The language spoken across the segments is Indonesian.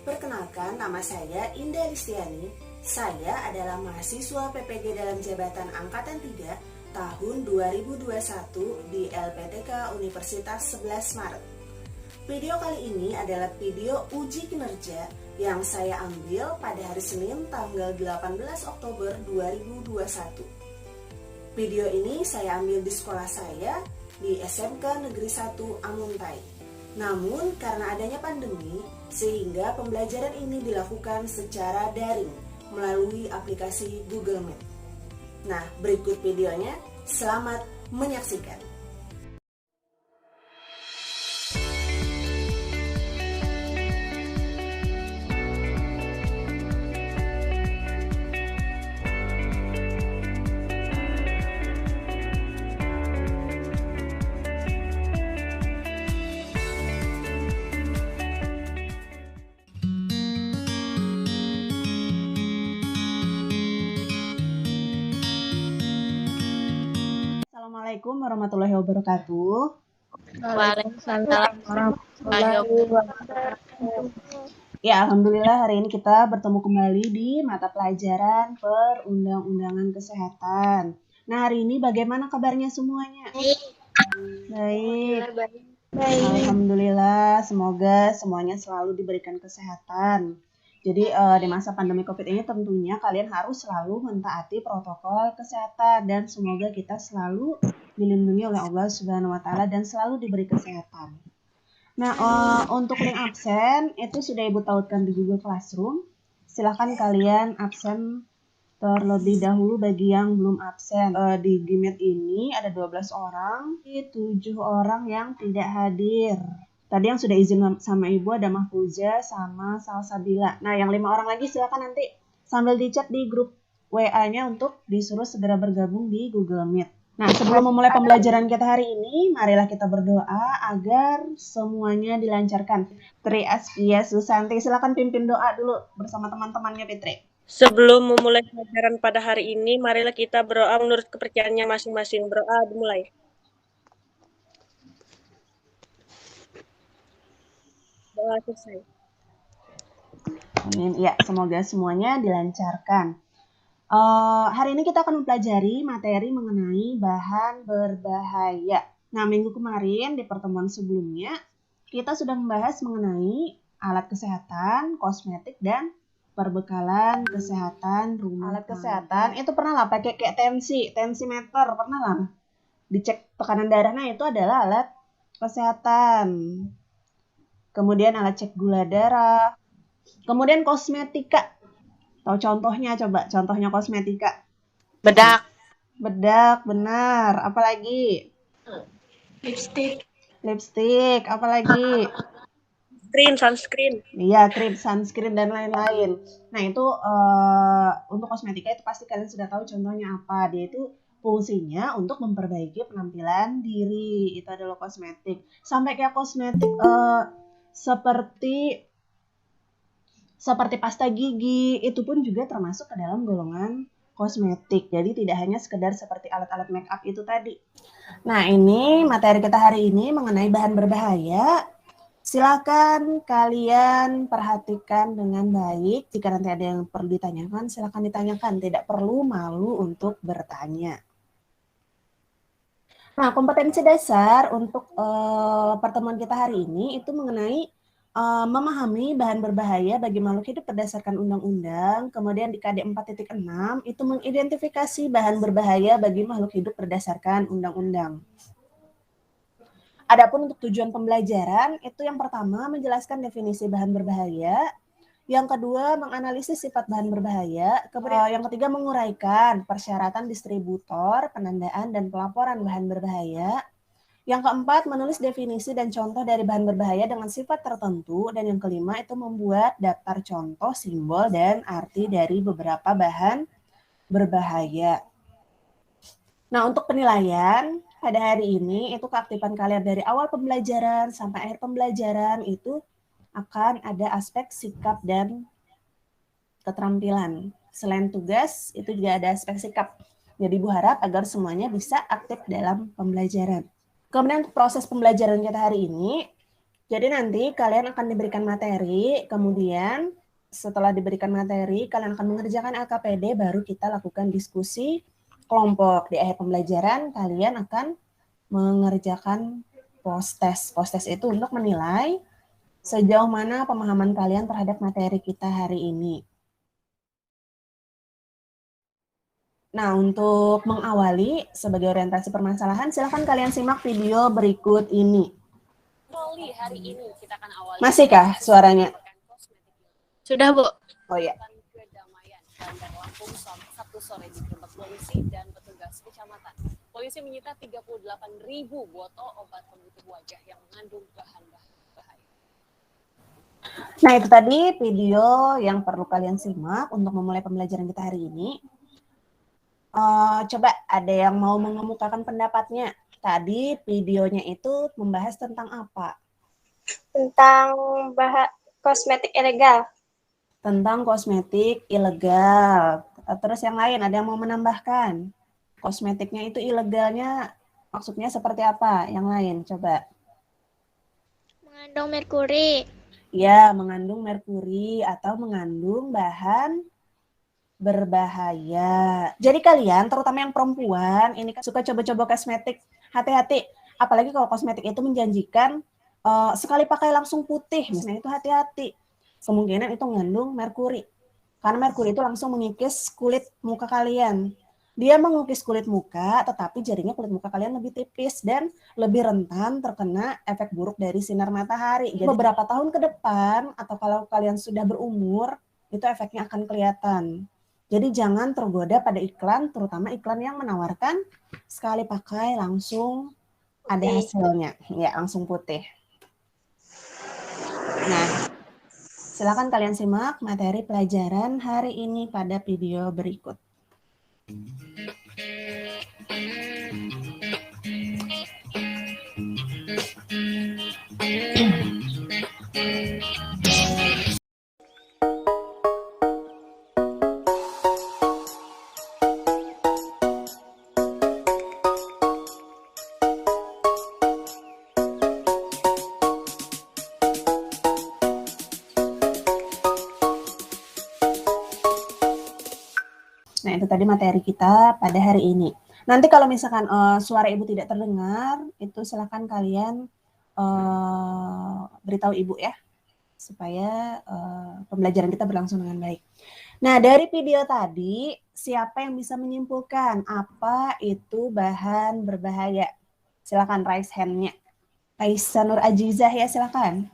Perkenalkan, nama saya Indah Listiani. Saya adalah mahasiswa PPG dalam jabatan Angkatan 3 tahun 2021 di LPTK Universitas 11 Maret. Video kali ini adalah video uji kinerja yang saya ambil pada hari Senin tanggal 18 Oktober 2021. Video ini saya ambil di sekolah saya di SMK Negeri 1 Amuntai. Namun karena adanya pandemi, sehingga pembelajaran ini dilakukan secara daring melalui aplikasi Google Meet. Nah, berikut videonya. Selamat menyaksikan. Assalamualaikum warahmatullahi wabarakatuh. Waalaikumsalam warahmatullahi wabarakatuh. Ya, alhamdulillah hari ini kita bertemu kembali di mata pelajaran Perundang-undangan Kesehatan. Nah, hari ini bagaimana kabarnya semuanya? Baik. Alhamdulillah, semoga semuanya selalu diberikan kesehatan. Jadi di masa pandemi COVID ini tentunya kalian harus selalu mentaati protokol kesehatan dan semoga kita selalu dilindungi oleh Allah Subhanahu wa taala dan selalu diberi kesehatan. Nah, untuk link absen itu sudah Ibu tautkan di Google Classroom. Silahkan kalian absen terlebih dahulu bagi yang belum absen. Di Gmeet ini ada 12 orang, 7 orang yang tidak hadir. Tadi yang sudah izin sama Ibu ada Mahfuza sama Salsabila. Nah, yang 5 orang lagi silakan nanti sambil dicat di grup WA-nya untuk disuruh segera bergabung di Google Meet. Nah, sebelum memulai pembelajaran kita hari ini, marilah kita berdoa agar semuanya dilancarkan. Tri Askia Susanti, silakan pimpin doa dulu bersama teman-temannya, Fitri. Sebelum memulai pelajaran pada hari ini, marilah kita berdoa menurut kepercayaannya masing-masing. Berdoa dimulai. Doa selesai. Amin. Ya, semoga semuanya dilancarkan. Hari ini kita akan mempelajari materi mengenai bahan berbahaya. Nah, minggu kemarin di pertemuan sebelumnya, kita sudah membahas mengenai alat kesehatan, kosmetik, dan perbekalan kesehatan rumah. Alat kesehatan itu pernah lah pakai kayak tensimeter, pernah lah. Dicek tekanan darahnya itu adalah alat kesehatan. Kemudian alat cek gula darah. Kemudian kosmetika. Tahu contohnya coba, contohnya kosmetika. Bedak. Bedak, benar. Apalagi? Lipstick, apalagi? Sunscreen. Iya, krim, sunscreen, dan lain-lain. Nah, itu untuk kosmetika itu pasti kalian sudah tahu contohnya apa. Dia itu fungsinya untuk memperbaiki penampilan diri. Itu adalah kosmetik. Sampai kayak kosmetik seperti pasta gigi, itu pun juga termasuk ke dalam golongan kosmetik. Jadi tidak hanya sekedar seperti alat-alat make up itu tadi. Nah, ini materi kita hari ini mengenai bahan berbahaya. Silakan kalian perhatikan dengan baik. Jika nanti ada yang perlu ditanyakan, silakan ditanyakan. Tidak perlu malu untuk bertanya. Nah, kompetensi dasar untuk pertemuan kita hari ini itu mengenai memahami bahan berbahaya bagi makhluk hidup berdasarkan undang-undang. Kemudian di KD 4.6 itu mengidentifikasi bahan berbahaya bagi makhluk hidup berdasarkan undang-undang. Adapun untuk tujuan pembelajaran, itu yang pertama menjelaskan definisi bahan berbahaya, yang kedua menganalisis sifat bahan berbahaya, kemudian yang ketiga menguraikan persyaratan distributor, penandaan, dan pelaporan bahan berbahaya, yang keempat menulis definisi dan contoh dari bahan berbahaya dengan sifat tertentu, dan yang kelima itu membuat daftar contoh, simbol, dan arti dari beberapa bahan berbahaya. Nah, untuk penilaian pada hari ini itu keaktifan kalian dari awal pembelajaran sampai akhir pembelajaran itu akan ada aspek sikap dan keterampilan. Selain tugas, itu juga ada aspek sikap. Jadi Ibu harap agar semuanya bisa aktif dalam pembelajaran. Kemudian untuk proses pembelajaran kita hari ini, Jadi nanti kalian akan diberikan materi, kemudian setelah diberikan materi, kalian akan mengerjakan LKPD, baru kita lakukan diskusi kelompok. Di akhir pembelajaran, kalian akan mengerjakan post-test. Post-test itu untuk menilai sejauh mana pemahaman kalian terhadap materi kita hari ini. Nah, untuk mengawali sebagai orientasi permasalahan, silakan kalian simak video berikut ini. Hari ini kita akan awali. Masihkah suaranya? Sudah, Bu. Oh ya. Kedamaian Bandar Lampung Sabtu sore digerebek polisi dan petugas kecamatan. Polisi menyita 38.000 botol obat pemutih wajah yang mengandung bahan bahaya. Nah, itu tadi video yang perlu kalian simak untuk memulai pembelajaran kita hari ini. Coba ada yang mau mengemukakan pendapatnya. Tadi videonya itu membahas tentang apa? Tentang kosmetik ilegal. Tentang kosmetik ilegal. Terus yang lain, ada yang mau menambahkan? Kosmetiknya itu ilegalnya maksudnya seperti apa? Yang lain, coba. Mengandung merkuri. Ya, mengandung merkuri atau mengandung bahan berbahaya. Jadi kalian, terutama yang perempuan, ini kan suka coba-coba kosmetik, hati-hati. Apalagi kalau kosmetik itu menjanjikan sekali pakai langsung putih, misalnya itu hati-hati. Kemungkinan itu mengandung merkuri. Karena merkuri itu langsung mengikis kulit muka kalian. Dia mengukis kulit muka, tetapi jadinya kulit muka kalian lebih tipis dan lebih rentan terkena efek buruk dari sinar matahari. Jadi beberapa tahun ke depan, atau kalau kalian sudah berumur, itu efeknya akan kelihatan. Jadi jangan tergoda pada iklan, terutama iklan yang menawarkan sekali pakai langsung ada hasilnya. Ya, langsung putih. Nah, silakan kalian simak materi pelajaran hari ini pada video berikut. Nah, itu tadi materi kita pada hari ini. Nanti kalau misalkan suara Ibu tidak terdengar, itu silakan kalian beritahu Ibu ya, supaya pembelajaran kita berlangsung dengan baik. Nah, dari video tadi, siapa yang bisa menyimpulkan apa itu bahan berbahaya? Silakan raise hand-nya. Aisyah Nur Ajizah ya, silakan.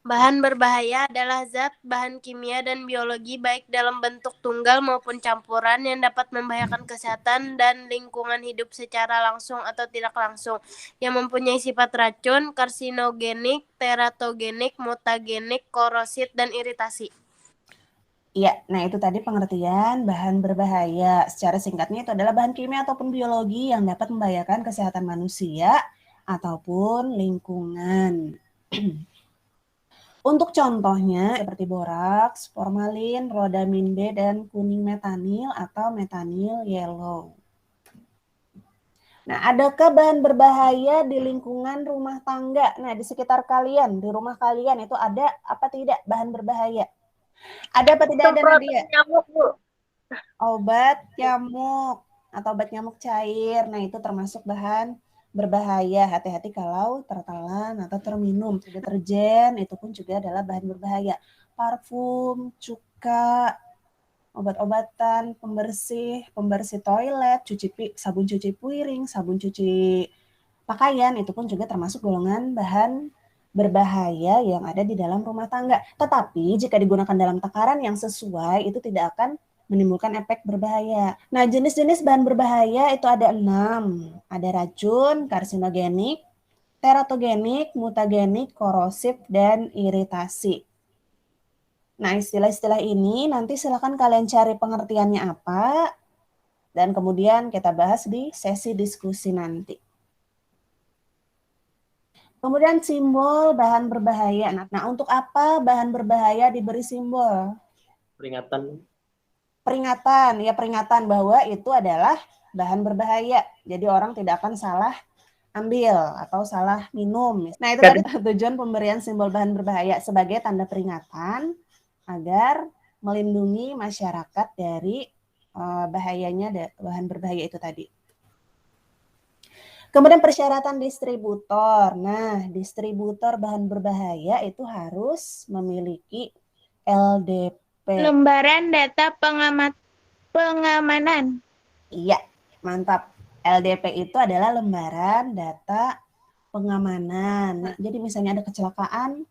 Bahan berbahaya adalah zat, bahan kimia, dan biologi baik dalam bentuk tunggal maupun campuran yang dapat membahayakan kesehatan dan lingkungan hidup secara langsung atau tidak langsung, yang mempunyai sifat racun, karsinogenik, teratogenik, mutagenik, korosid, dan iritasi. Iya, nah itu tadi pengertian bahan berbahaya. Secara singkatnya itu adalah bahan kimia ataupun biologi yang dapat membahayakan kesehatan manusia ataupun lingkungan. Untuk contohnya seperti boraks, formalin, rodamin B, dan kuning metanil atau metanil yellow. Nah, adakah bahan berbahaya di lingkungan rumah tangga? Nah, di sekitar kalian, di rumah kalian itu ada apa tidak bahan berbahaya? Ada apa tidak ada, Nadia? Nyamuk, Bu. Obat nyamuk atau obat nyamuk cair. Nah, itu termasuk bahan berbahaya. Hati-hati kalau tertelan atau terminum. Deterjen itu pun juga adalah bahan berbahaya. Parfum, cuka, obat-obatan, pembersih toilet, sabun cuci piring, sabun cuci pakaian, itu pun juga termasuk golongan bahan berbahaya yang ada di dalam rumah tangga. Tetapi jika digunakan dalam takaran yang sesuai, itu tidak akan menimbulkan efek berbahaya. Nah, jenis-jenis bahan berbahaya itu ada 6. Ada racun, karsinogenik, teratogenik, mutagenik, korosif, dan iritasi. Nah, istilah-istilah ini nanti silakan kalian cari pengertiannya apa, dan kemudian kita bahas di sesi diskusi nanti. Kemudian simbol bahan berbahaya. Nah, untuk apa bahan berbahaya diberi simbol? Peringatan. Peringatan, ya peringatan bahwa itu adalah bahan berbahaya. Jadi orang tidak akan salah ambil atau salah minum. Nah, itu tadi tujuan pemberian simbol bahan berbahaya sebagai tanda peringatan agar melindungi masyarakat dari bahayanya bahan berbahaya itu tadi. Kemudian persyaratan distributor. Nah, distributor bahan berbahaya itu harus memiliki LDP. Lembaran data pengamanan. Iya, mantap. LDP itu adalah lembaran data pengamanan. Nah, jadi misalnya ada kecelakaan,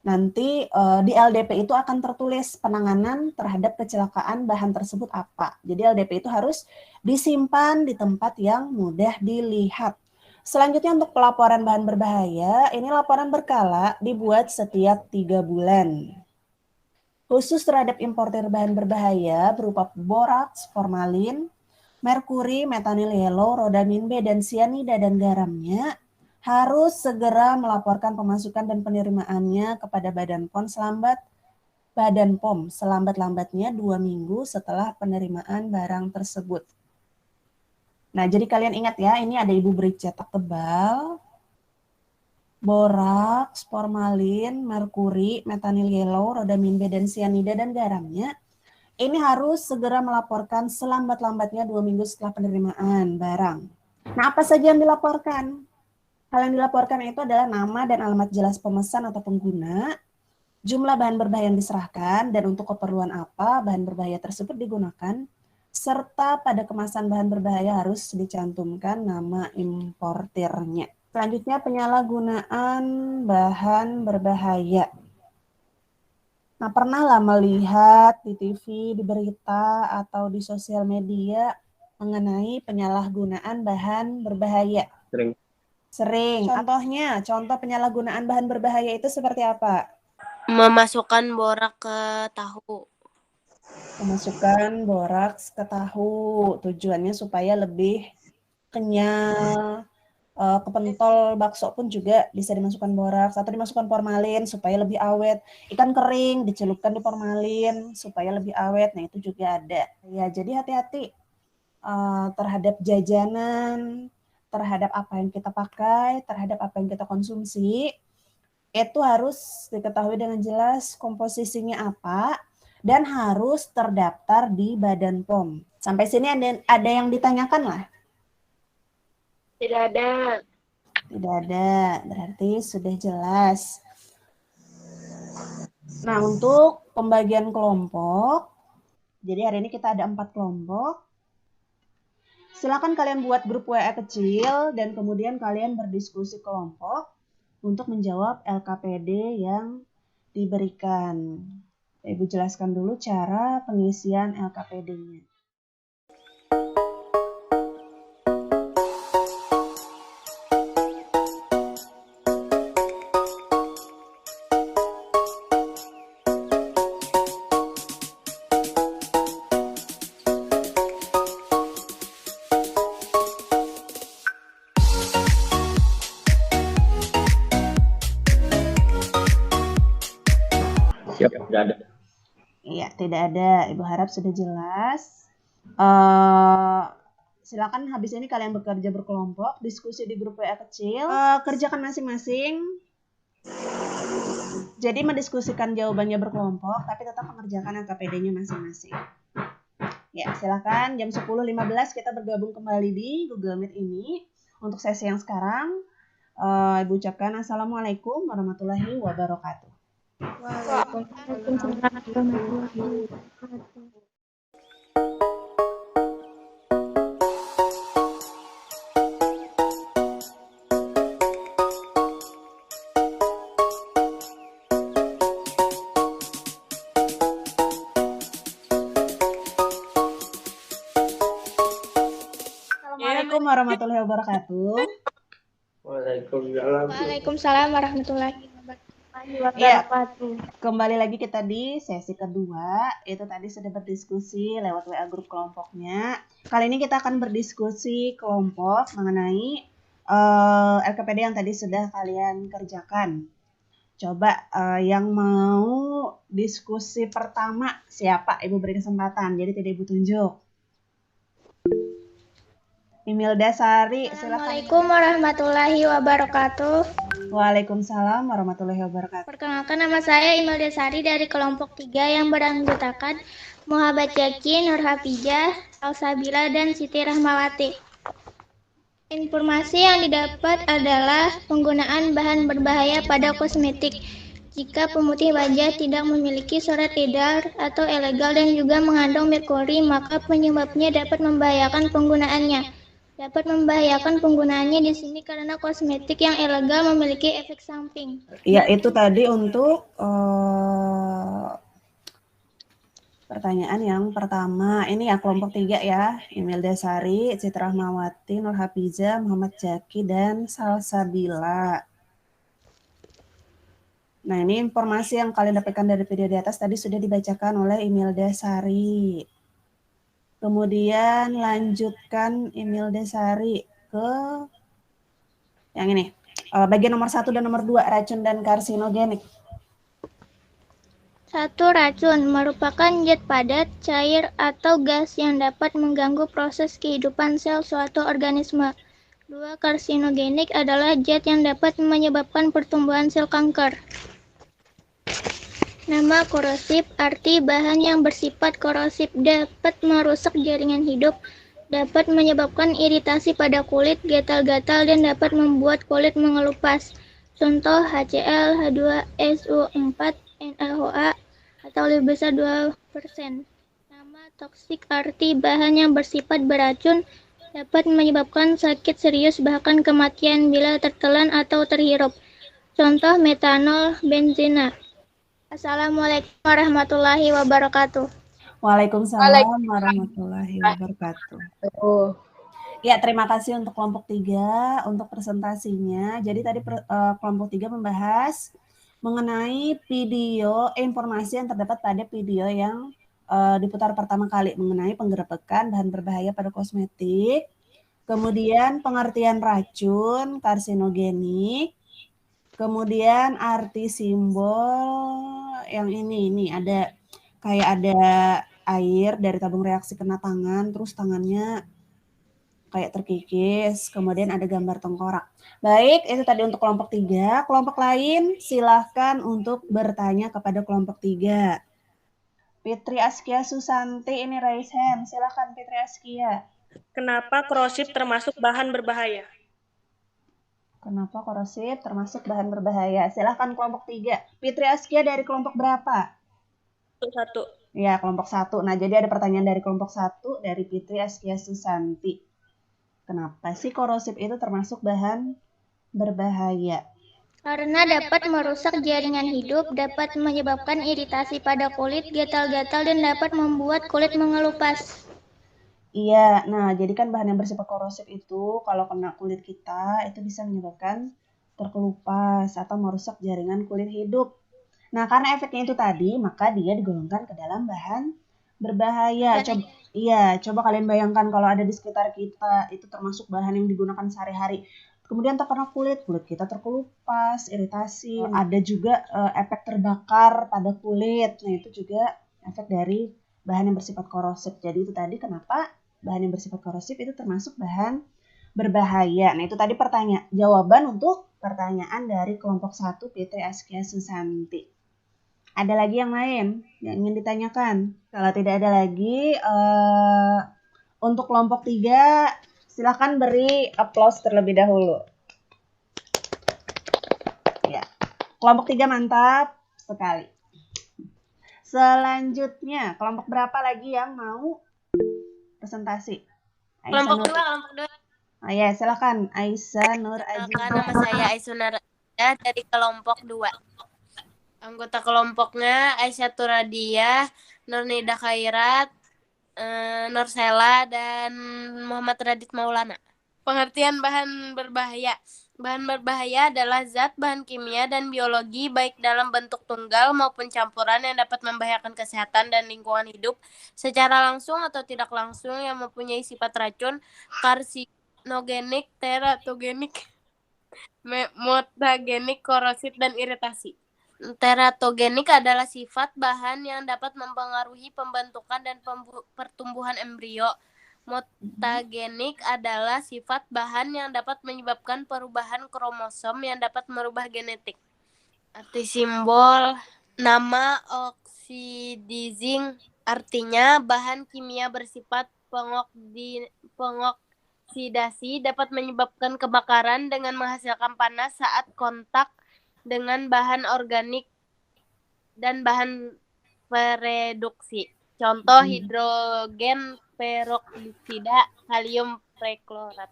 nanti di LDP itu akan tertulis penanganan terhadap kecelakaan bahan tersebut apa. Jadi LDP itu harus disimpan di tempat yang mudah dilihat. Selanjutnya untuk pelaporan bahan berbahaya, ini laporan berkala dibuat setiap 3 bulan. Khusus terhadap importer bahan berbahaya berupa boraks, formalin, merkuri, metanil yellow, rodamin B, dan sianida dan garamnya harus segera melaporkan pemasukan dan penerimaannya kepada Badan POM selambat-lambatnya 2 minggu setelah penerimaan barang tersebut. Nah, jadi kalian ingat ya, ini ada ibu beri cetak tebal, boraks, formalin, merkuri, metanil yellow, rodamin B, dan sianida dan garamnya. Ini harus segera melaporkan selambat-lambatnya 2 minggu setelah penerimaan barang. Nah, apa saja yang dilaporkan? Hal yang dilaporkan itu adalah nama dan alamat jelas pemesan atau pengguna, jumlah bahan berbahaya yang diserahkan, dan untuk keperluan apa bahan berbahaya tersebut digunakan, serta pada kemasan bahan berbahaya harus dicantumkan nama importirnya. Selanjutnya, penyalahgunaan bahan berbahaya. Nah, pernah lah melihat di TV, di berita, atau di sosial media mengenai penyalahgunaan bahan berbahaya? Sering. Contoh penyalahgunaan bahan berbahaya itu seperti apa? Memasukkan borak ke tahu. Memasukkan boraks ke tahu. Tujuannya supaya lebih kenyal. Ke pentol bakso pun juga bisa dimasukkan boraks atau dimasukkan formalin supaya lebih awet. Ikan kering dicelupkan di formalin supaya lebih awet. Nah, itu juga ada. Ya, jadi hati-hati terhadap jajanan, terhadap apa yang kita pakai, terhadap apa yang kita konsumsi. Itu harus diketahui dengan jelas komposisinya apa dan harus terdaftar di Badan POM. Sampai sini ada yang ditanyakan lah? Tidak ada. Tidak ada, berarti sudah jelas. Nah, untuk pembagian kelompok, jadi hari ini kita ada 4 kelompok. Silakan kalian buat grup WA kecil dan kemudian kalian berdiskusi kelompok untuk menjawab LKPD yang diberikan. Ibu jelaskan dulu cara pengisian LKPD-nya. Siap, tidak ada. Iya, tidak ada. Ibu harap sudah jelas. Silakan habis ini kalian bekerja berkelompok, diskusi di grup WA kecil, kerjakan masing-masing. Jadi mendiskusikan jawabannya berkelompok, tapi tetap mengerjakan LKPD-nya masing-masing. Ya, silakan jam 10.15 kita bergabung kembali di Google Meet ini. Untuk sesi yang sekarang, Ibu ucapkan Assalamualaikum warahmatullahi wabarakatuh. Waalaikumsalam warahmatullahi wabarakatuh. Assalamualaikum warahmatullahi wabarakatuh. Waalaikumsalam. Waalaikumsalam warahmatullahi Iya, wabarakatuh. kembali lagi kita di sesi kedua. Itu tadi sudah berdiskusi lewat WA grup kelompoknya. Kali ini kita akan berdiskusi kelompok mengenai LKPD yang tadi sudah kalian kerjakan. Coba yang mau diskusi pertama siapa? Ibu beri kesempatan, jadi tidak Ibu tunjuk. Imelda Sari, silakan. Assalamualaikum warahmatullahi wabarakatuh. Waalaikumsalam warahmatullahi wabarakatuh. Perkenalkan, nama saya Imelda Sari dari kelompok 3 yang beranggotakan Muhammad Jaki, Nur Hafijah, Salsabila, dan Siti Rahmawati. Informasi yang didapat adalah penggunaan bahan berbahaya pada kosmetik. Jika pemutih wajah tidak memiliki surat edar atau ilegal dan juga mengandung merkuri, maka penyebabnya dapat membahayakan penggunaannya. Dapat membahayakan penggunaannya di sini karena kosmetik yang ilegal memiliki efek samping. Ya, itu tadi untuk pertanyaan yang pertama. Ini ya kelompok 3 ya. Imelda Sari, Siti Rahmawati, Nur Hafizah, Muhammad Jaki, dan Salsabila. Nah, ini informasi yang kalian dapatkan dari video di atas tadi sudah dibacakan oleh Imelda Sari. Kemudian lanjutkan Imelda Sari ke yang ini. Bagian nomor 1 dan nomor 2, racun dan karsinogenik. 1. Racun merupakan zat padat, cair, atau gas yang dapat mengganggu proses kehidupan sel suatu organisme. 2. Karsinogenik adalah zat yang dapat menyebabkan pertumbuhan sel kanker. Nama korosif, arti bahan yang bersifat korosif, dapat merusak jaringan hidup, dapat menyebabkan iritasi pada kulit, gatal-gatal, dan dapat membuat kulit mengelupas. Contoh HCl, H2SO4, NaOH, atau lebih besar 2%. Nama toksik, arti bahan yang bersifat beracun, dapat menyebabkan sakit serius bahkan kematian bila tertelan atau terhirup. Contoh metanol, benzina. Assalamualaikum warahmatullahi wabarakatuh. Waalaikumsalam warahmatullahi wabarakatuh. Ya, terima kasih untuk kelompok 3 untuk presentasinya. Jadi tadi kelompok 3 membahas mengenai informasi yang terdapat pada video yang diputar pertama kali mengenai penggerebekan bahan berbahaya pada kosmetik, kemudian pengertian racun, karsinogenik, kemudian arti simbol yang ini ada kayak ada air dari tabung reaksi kena tangan, terus tangannya kayak terkikis, kemudian ada gambar tengkorak. Baik, itu tadi untuk kelompok 3. Kelompok lain silahkan untuk bertanya kepada kelompok 3. Fitri Askia Susanti, ini raise hand. Silahkan Fitri Askia. Kenapa korosif termasuk bahan berbahaya? Kenapa korosif termasuk bahan berbahaya? Silahkan kelompok 3. Fitri Askia dari kelompok berapa? 1. Ya, kelompok 1. Nah, jadi ada pertanyaan dari kelompok 1 dari Fitri Askia Susanti. Kenapa sih korosif itu termasuk bahan berbahaya? Karena dapat merusak jaringan hidup, dapat menyebabkan iritasi pada kulit, gatal-gatal, dan dapat membuat kulit mengelupas. Iya, nah jadi kan bahan yang bersifat korosif itu kalau kena kulit kita itu bisa menyebabkan terkelupas atau merusak jaringan kulit hidup. Nah, karena efeknya itu tadi, maka dia digolongkan ke dalam bahan berbahaya. Coba kalian bayangkan kalau ada di sekitar kita, itu termasuk bahan yang digunakan sehari-hari. Kemudian terkena kulit kita terkelupas, iritasi. Ada juga efek terbakar pada kulit. Nah, itu juga efek dari bahan yang bersifat korosif. Jadi itu tadi kenapa bahan yang bersifat korosif itu termasuk bahan berbahaya. Nah, itu tadi jawaban untuk pertanyaan dari kelompok 1 Fitri Askia Susanti. Ada lagi yang lain yang ingin ditanyakan? Kalau tidak ada lagi, untuk kelompok 3 silakan beri aplaus terlebih dahulu. Ya, kelompok 3 mantap sekali. Selanjutnya, kelompok berapa lagi yang mau presentasi? Kelompok 2. Oh ya, silakan Aisyah Nur Aji. Nama saya Aisyah Nur Aji dari kelompok 2. Anggota kelompoknya Aisyah Turadia, Nurnida Khairat, Nur Sela, dan Muhammad Radit Maulana. Pengertian bahan berbahaya. Bahan berbahaya adalah zat, bahan kimia, dan biologi baik dalam bentuk tunggal maupun campuran yang dapat membahayakan kesehatan dan lingkungan hidup secara langsung atau tidak langsung yang mempunyai sifat racun, karsinogenik, teratogenik, mutagenik, korosif, dan iritasi. Teratogenik adalah sifat bahan yang dapat mempengaruhi pembentukan dan pertumbuhan embrio. Mutagenik adalah sifat bahan yang dapat menyebabkan perubahan kromosom yang dapat merubah genetik. Arti simbol nama oxidizing artinya bahan kimia bersifat pengoksidasi dapat menyebabkan kebakaran dengan menghasilkan panas saat kontak dengan bahan organik dan bahan pereduksi. Contoh hidrogen peroksida, kalium perklorat.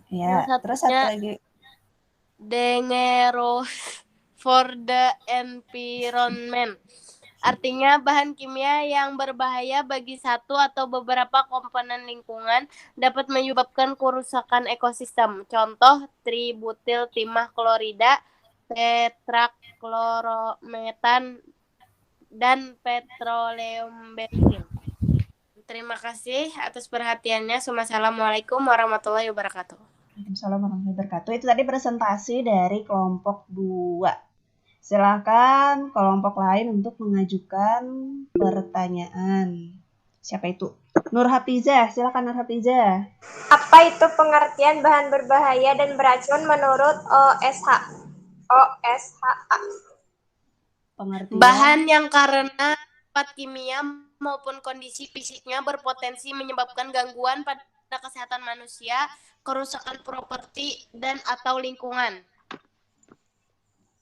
Ya, Yang terus satu satunya lagi. dangerous for the environment. Artinya bahan kimia yang berbahaya bagi satu atau beberapa komponen lingkungan dapat menyebabkan kerusakan ekosistem. Contoh tributil timah klorida, tetraklorometan, dan petroleum bensin. Terima kasih atas perhatiannya. Assalamualaikum warahmatullahi wabarakatuh. Waalaikumsalam warahmatullahi wabarakatuh. Itu tadi presentasi dari kelompok 2. Silakan kelompok lain untuk mengajukan pertanyaan. Siapa itu? Nur Hafizah, silakan Nur Hafizah. Apa itu pengertian bahan berbahaya dan beracun menurut OSHA? Pengertian Bahan yang karena sifat kimia maupun kondisi fisiknya berpotensi menyebabkan gangguan pada kesehatan manusia, kerusakan properti, dan atau lingkungan.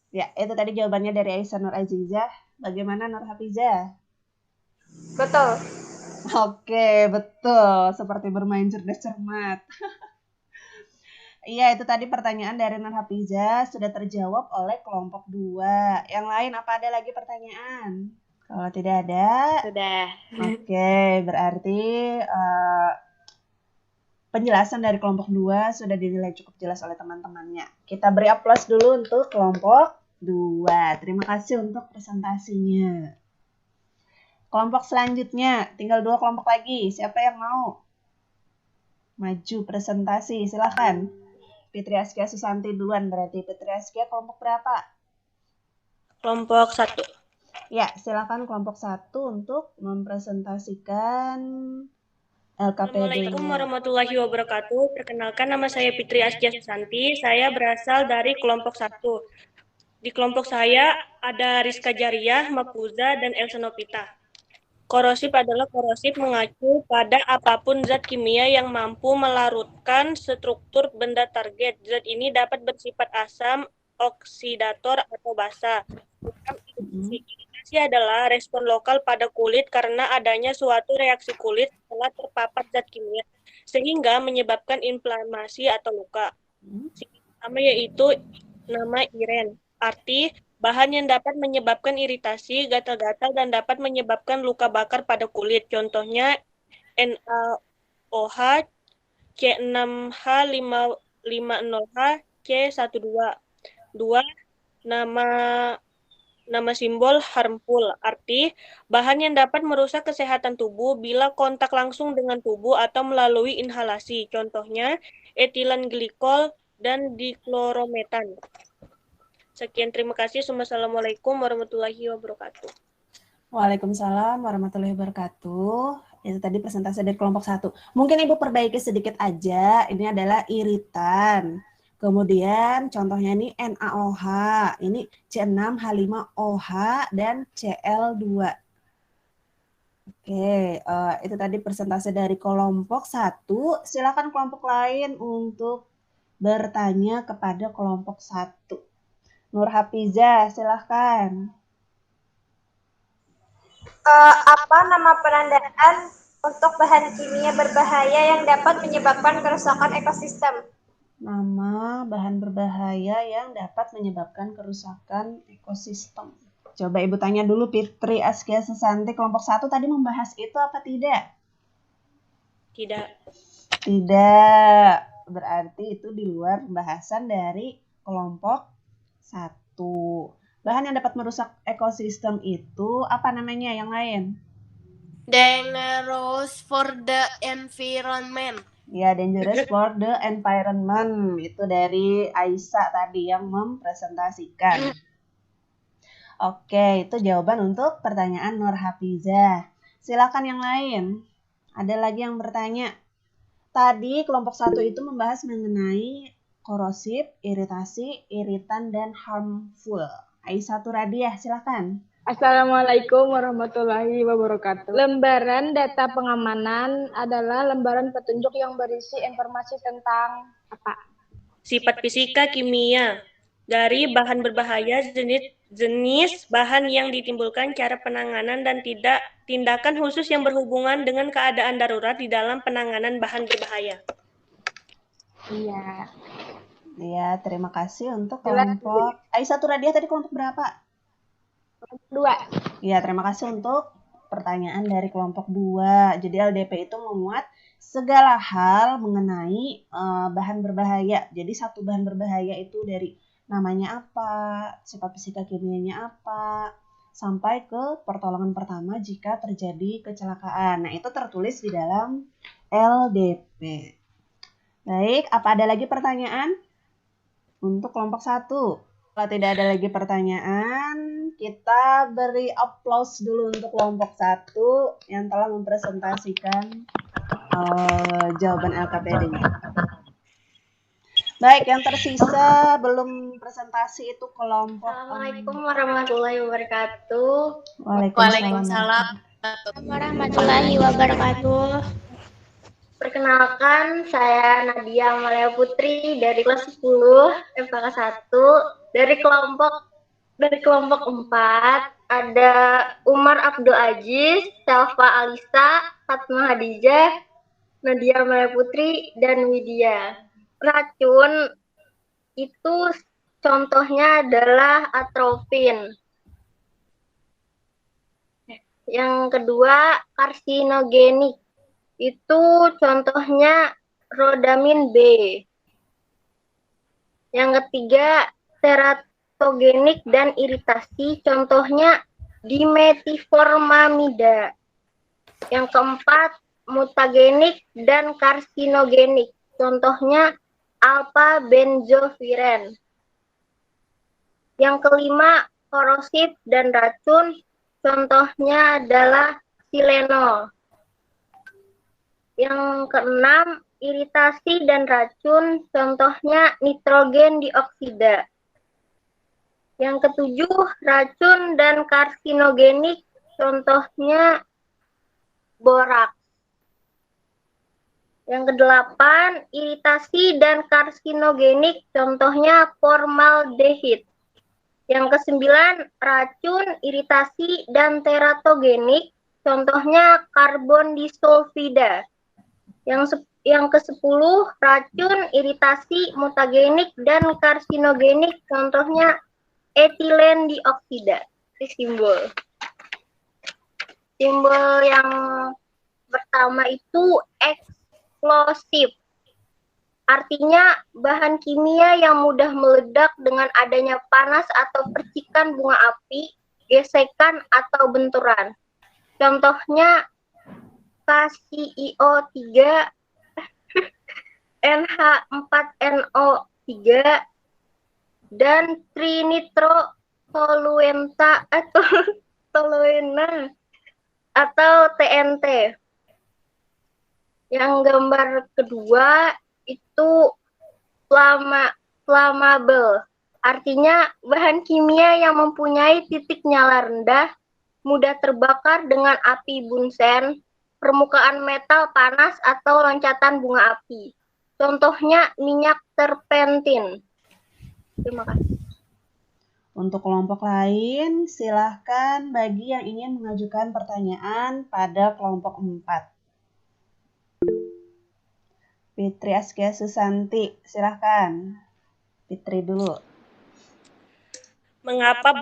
Ya, itu tadi jawabannya dari Aisyah Nur Azizah. Bagaimana Nur Hafizah? Betul. Oke, betul. Seperti bermain cerdas cermat. Iya, itu tadi pertanyaan dari Nur Hafizah sudah terjawab oleh kelompok 2. Yang lain apa ada lagi pertanyaan? Kalau tidak ada, Sudah. oke, berarti penjelasan dari kelompok 2 sudah dinilai cukup jelas oleh teman-temannya. Kita beri aplaus dulu untuk kelompok 2. Terima kasih untuk presentasinya. Kelompok selanjutnya, tinggal 2 kelompok lagi. Siapa yang mau maju presentasi? Silakan. Fitri Askia Susanti duluan berarti. Fitri Askia kelompok berapa? Kelompok 1. Ya, silakan kelompok 1 untuk mempresentasikan LKPD-nya. Assalamualaikum warahmatullahi wabarakatuh. Perkenalkan, nama saya Fitri Askia Susanti. Saya berasal dari kelompok 1. Di kelompok saya ada Rizka Jariah, Mapuza, dan Elsa Novita. Korosif adalah korosif mengacu pada apapun zat kimia yang mampu melarutkan struktur benda target. Zat ini dapat bersifat asam, oksidator, atau basa. Iritasi adalah respon lokal pada kulit karena adanya suatu reaksi kulit setelah terpapar zat kimia, sehingga menyebabkan inflamasi atau luka. Pertama yaitu nama iren, arti bahan yang dapat menyebabkan iritasi, gatal-gatal, dan dapat menyebabkan luka bakar pada kulit. Contohnya NaOH, C6H50H, C12. 2. Nama simbol harmful, arti bahan yang dapat merusak kesehatan tubuh bila kontak langsung dengan tubuh atau melalui inhalasi. Contohnya etilen glikol dan diklorometan. Sekian, terima kasih. Assalamualaikum warahmatullahi wabarakatuh. Waalaikumsalam warahmatullahi wabarakatuh. Itu tadi presentasi dari kelompok 1. Mungkin Ibu perbaiki sedikit aja. Ini adalah iritan. Kemudian contohnya ini NaOH. Ini C6H5OH dan Cl2. Oke, itu tadi presentasi dari kelompok 1. Silakan kelompok lain untuk bertanya kepada kelompok 1. Nur Hafizah, silahkan. Apa nama penandaan untuk bahan kimia berbahaya yang dapat menyebabkan kerusakan ekosistem? Nama bahan berbahaya yang dapat menyebabkan kerusakan ekosistem. Coba Ibu tanya dulu Fitri Askia Susanti, kelompok 1 tadi membahas itu apa tidak? Tidak. Tidak. Berarti itu di luar pembahasan dari kelompok 1. Bahan yang dapat merusak ekosistem itu apa namanya yang lain? Dangerous for the environment. Ya, dangerous for the environment. Itu dari Aisyah tadi yang mempresentasikan. Oke, itu jawaban untuk pertanyaan Nur Hafizah. Silakan yang lain. Ada lagi yang bertanya. Tadi kelompok 1 itu membahas mengenai korosif, iritasi, iritan, dan harmful. Aisyah Radiah, silakan. Assalamualaikum warahmatullahi wabarakatuh. Lembaran data pengamanan adalah lembaran petunjuk yang berisi informasi tentang apa? Sifat fisika kimia dari bahan berbahaya, jenis bahan yang ditimbulkan, cara penanganan, dan tindakan khusus yang berhubungan dengan keadaan darurat di dalam penanganan bahan berbahaya. Iya. Ya, terima kasih untuk kelompok Aisyah Radiah tadi kelompok berapa? 2. Ya, terima kasih untuk pertanyaan dari kelompok 2. Jadi LDP itu memuat segala hal mengenai bahan berbahaya. Jadi satu bahan berbahaya itu dari namanya apa, sifat fisika kimianya apa, sampai ke pertolongan pertama jika terjadi kecelakaan. Nah, itu tertulis di dalam LDP. Baik, apa ada lagi pertanyaan untuk kelompok 1? Kalau tidak ada lagi pertanyaan, kita beri aplaus dulu untuk kelompok 1 yang telah mempresentasikan jawaban LKPD-nya. Baik, yang tersisa belum presentasi itu kelompok. Assalamualaikum warahmatullahi wabarakatuh. Waalaikumsalam. Warahmatullahi wabarakatuh. Perkenalkan, saya Nadia Amalia Putri dari kelas 10 MPK 1 dari kelompok 4 ada Umar Abdul Aziz, Selva Alisa, Fatma Hadijah, Nadia Amalia Putri, dan Widya. Racun itu contohnya adalah atropin. Yang kedua, karsinogenik. Itu contohnya rodamin B. Yang ketiga, teratogenik dan iritasi, contohnya dimetiformamida. Yang keempat, mutagenik dan karsinogenik, contohnya alpha benzoviren. Yang kelima, korosif dan racun, contohnya adalah silenol. Yang keenam, iritasi dan racun, contohnya nitrogen dioksida. Yang ketujuh, racun dan karsinogenik, contohnya boraks. Yang kedelapan, iritasi dan karsinogenik, contohnya formaldehid. Yang kesembilan, racun, iritasi, dan teratogenik, contohnya karbon disulfida. Yang ke-10, racun, iritasi, mutagenik, dan karsinogenik, contohnya etilen dioksida. Ini simbol. Simbol yang pertama itu eksplosif. Artinya bahan kimia yang mudah meledak dengan adanya panas atau percikan bunga api, gesekan, atau benturan. Contohnya KCIO3, NH4NO3, dan trinitrotoluena atau TNT. Yang gambar kedua itu flammable. Artinya bahan kimia yang mempunyai titik nyala rendah, mudah terbakar dengan api bunsen, permukaan metal panas, atau loncatan bunga api. Contohnya minyak terpentin. Terima kasih. Untuk kelompok lain, silahkan bagi yang ingin mengajukan pertanyaan pada kelompok 4. Fitri Askia Susanti, silahkan. Fitri dulu. Kenapa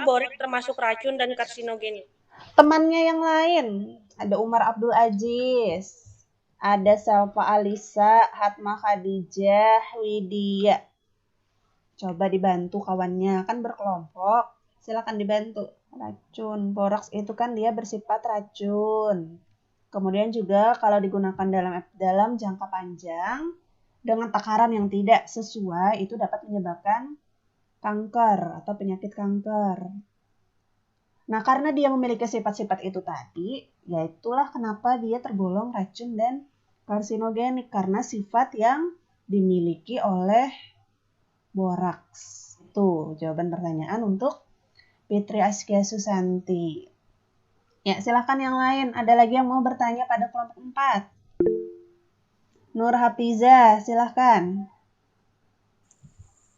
boraks termasuk racun dan karsinogenik? Temannya yang lain, ada Umar Abdul Aziz, ada Selva Alisa, Hatma Khadijah, Widya. Coba dibantu kawannya, kan berkelompok. Silakan dibantu. Racun, boraks itu kan dia bersifat racun. Kemudian juga kalau digunakan dalam jangka panjang dengan takaran yang tidak sesuai itu dapat menyebabkan kanker atau penyakit kanker. Nah, karena dia memiliki sifat-sifat itu tadi, ya itulah kenapa dia tergolong racun dan karsinogenik, karena sifat yang dimiliki oleh boraks. Itu jawaban pertanyaan untuk Fitri Askia Susanti. Ya, silahkan yang lain. Ada lagi yang mau bertanya pada kelompok 4? Nur Hafiza, silahkan.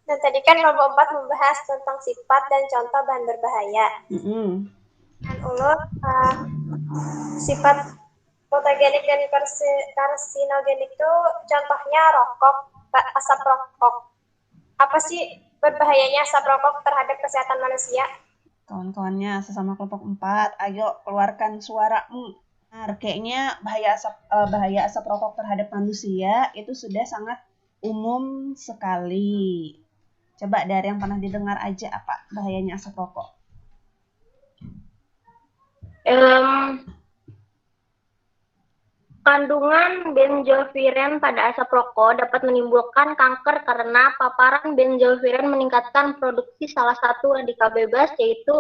Nah, tadi kan kelompok 4 membahas tentang sifat dan contoh bahan berbahaya. Dan ulur sifat mutagenik dan karsinogenik itu contohnya rokok, asap rokok. Apa sih berbahayanya asap rokok terhadap kesehatan manusia? Kawan-kawannya sesama kelompok 4, ayo keluarkan suaramu. Nah, kayaknya bahaya asap rokok terhadap manusia itu sudah sangat umum sekali. Coba dari yang pernah didengar aja apa bahayanya asap rokok? Kandungan benzoiren pada asap rokok dapat menimbulkan kanker karena paparan benzoiren meningkatkan produksi salah satu radikal bebas, yaitu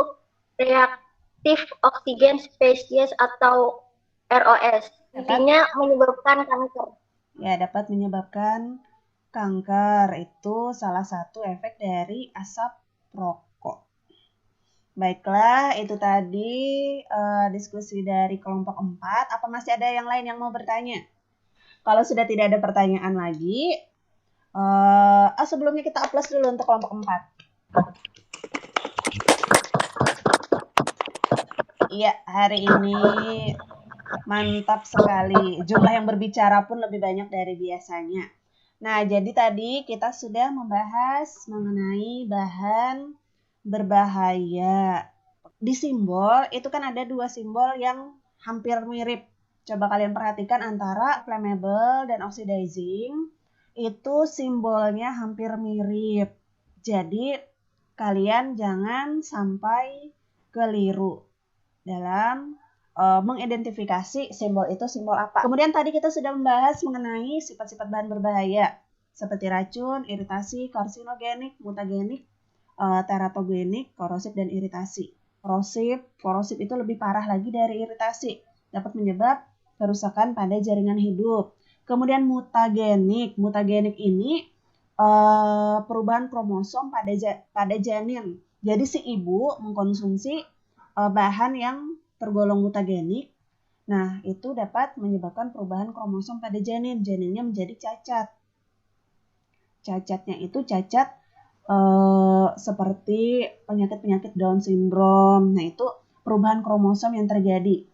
reaktif oksigen spesies atau ROS. Intinya menyebabkan kanker. Ya, dapat menyebabkan kanker. Itu salah satu efek dari asap rokok. Baiklah, itu tadi diskusi dari kelompok 4. Apa masih ada yang lain yang mau bertanya? Kalau sudah tidak ada pertanyaan lagi, sebelumnya kita aplaus dulu untuk kelompok 4. Iya, hari ini mantap sekali. Jumlah yang berbicara pun lebih banyak dari biasanya. Nah, jadi tadi kita sudah membahas mengenai bahan berbahaya. Di simbol, itu kan ada 2 simbol yang hampir mirip. Coba kalian perhatikan antara flammable dan oxidizing. Itu simbolnya hampir mirip. Jadi, kalian jangan sampai keliru dalam mengidentifikasi simbol itu simbol apa. Kemudian tadi kita sudah membahas mengenai sifat-sifat bahan berbahaya seperti racun, iritasi, karsinogenik, mutagenik, teratogenik, korosif, dan iritasi. Korosif itu lebih parah lagi dari iritasi, dapat menyebab kerusakan pada jaringan hidup. Kemudian mutagenik ini perubahan kromosom pada janin. Jadi si ibu mengkonsumsi bahan yang tergolong mutagenik. Nah, itu dapat menyebabkan perubahan kromosom pada janin. Janinnya menjadi cacat. Cacatnya itu cacat seperti penyakit-penyakit Down syndrome. Nah, itu perubahan kromosom yang terjadi.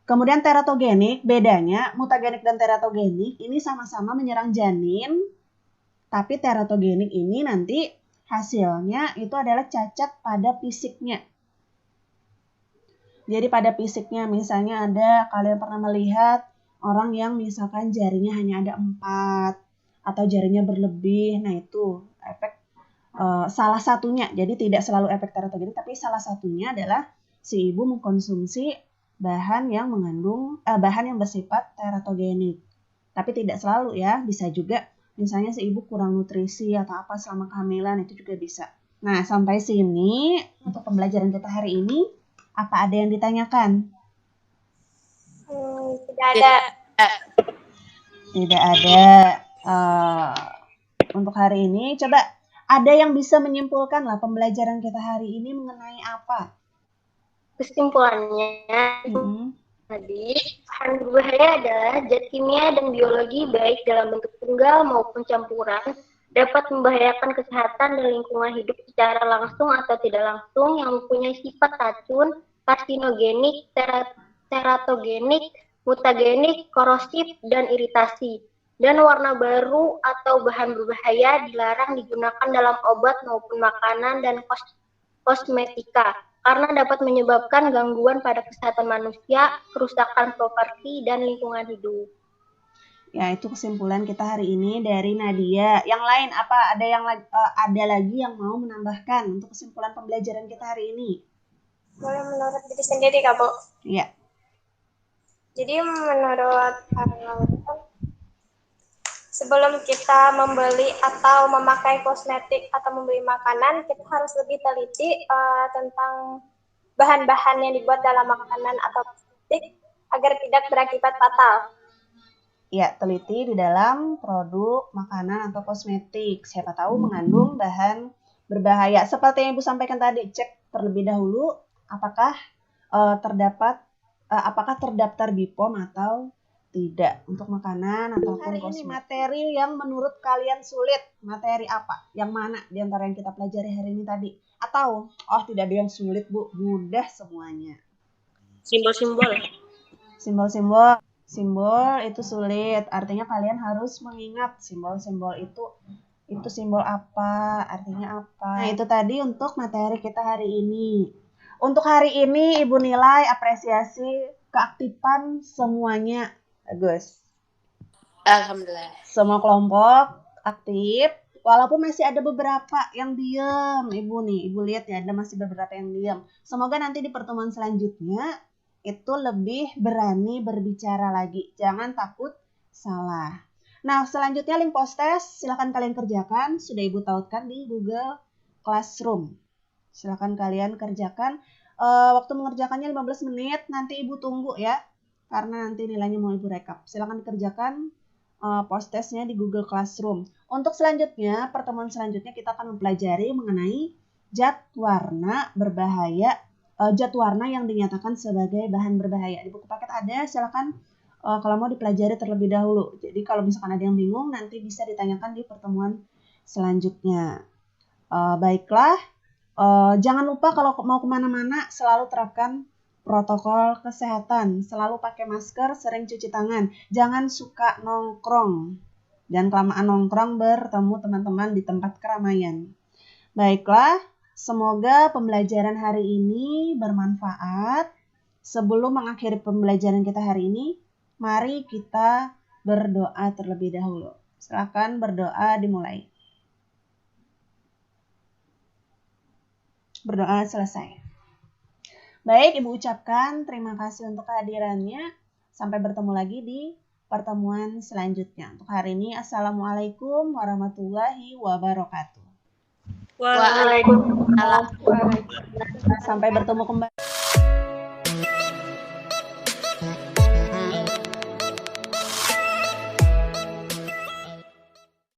Kemudian teratogenik, bedanya mutagenik dan teratogenik ini sama-sama menyerang janin, tapi teratogenik ini nanti hasilnya itu adalah cacat pada fisiknya. Jadi pada fisiknya misalnya kalian pernah melihat orang yang misalkan jarinya hanya ada 4 atau jarinya berlebih. Nah, itu efek salah satunya. Jadi tidak selalu efek teratogenik, tapi salah satunya adalah si ibu mengkonsumsi bahan yang bersifat teratogenik. Tapi tidak selalu ya, bisa juga misalnya si ibu kurang nutrisi atau apa selama kehamilan, itu juga bisa. Nah, sampai sini untuk pembelajaran kita hari ini. Apa ada yang ditanyakan? Tidak ada. Tidak ada. Untuk hari ini, coba ada yang bisa menyimpulkan lah pembelajaran kita hari ini mengenai apa? Kesimpulannya, tadi bahan berbahaya adalah zat kimia dan biologi baik dalam bentuk tunggal maupun campuran dapat membahayakan kesehatan dan lingkungan hidup secara langsung atau tidak langsung yang mempunyai sifat racun, karsinogenik, teratogenik, mutagenik, korosif, dan iritasi. Dan warna baru atau bahan berbahaya dilarang digunakan dalam obat maupun makanan dan kosmetika karena dapat menyebabkan gangguan pada kesehatan manusia, kerusakan properti, dan lingkungan hidup. Ya, itu kesimpulan kita hari ini dari Nadia. Yang lain apa? Ada lagi yang mau menambahkan untuk kesimpulan pembelajaran kita hari ini? Boleh menurut diri sendiri, Kak, Bu? Iya. Jadi menurut sebelum kita membeli atau memakai kosmetik atau membeli makanan, kita harus lebih teliti tentang bahan-bahan yang dibuat dalam makanan atau kosmetik agar tidak berakibat fatal? Ya, teliti di dalam produk makanan atau kosmetik. Siapa tahu mengandung bahan berbahaya. Seperti yang Ibu sampaikan tadi, cek terlebih dahulu apakah apakah terdaftar BPOM atau tidak untuk makanan ataupun hari kosmetik. Ini materi yang menurut kalian sulit. Materi apa? Yang mana di antara yang kita pelajari hari ini tadi? Atau, tidak ada yang sulit, Bu. Mudah semuanya. Simbol-simbol. Simbol itu sulit. Artinya kalian harus mengingat simbol-simbol itu simbol apa, artinya apa. Nah, itu tadi untuk materi kita hari ini. Untuk hari ini Ibu nilai apresiasi keaktifan semuanya. Bagus. Alhamdulillah. Semua kelompok aktif, walaupun masih ada beberapa yang diam. Ibu lihat ya, ada masih beberapa yang diam. Semoga nanti di pertemuan selanjutnya itu lebih berani berbicara lagi. Jangan takut salah. Nah, selanjutnya link post test silakan kalian kerjakan. Sudah Ibu tautkan di Google Classroom. Silakan kalian kerjakan. Waktu mengerjakannya 15 menit. Nanti Ibu tunggu ya. Karena nanti nilainya mau Ibu rekap. Silakan kerjakan post testnya di Google Classroom. Untuk selanjutnya, pertemuan selanjutnya kita akan mempelajari mengenai zat warna berbahaya. Zat warna yang dinyatakan sebagai bahan berbahaya. Di buku paket ada, silakan kalau mau dipelajari terlebih dahulu. Jadi kalau misalkan ada yang bingung, nanti bisa ditanyakan di pertemuan selanjutnya. Baiklah, jangan lupa kalau mau kemana-mana selalu terapkan protokol kesehatan. Selalu pakai masker, sering cuci tangan. Jangan suka nongkrong. Dan kelamaan nongkrong bertemu teman-teman di tempat keramaian. Baiklah, semoga pembelajaran hari ini bermanfaat. Sebelum mengakhiri pembelajaran kita hari ini, mari kita berdoa terlebih dahulu. Silakan berdoa dimulai. Berdoa selesai. Baik, Ibu ucapkan terima kasih untuk kehadirannya. Sampai bertemu lagi di pertemuan selanjutnya. Untuk hari ini, Assalamualaikum warahmatullahi wabarakatuh. Waalaikumsalam. Sampai bertemu kembali.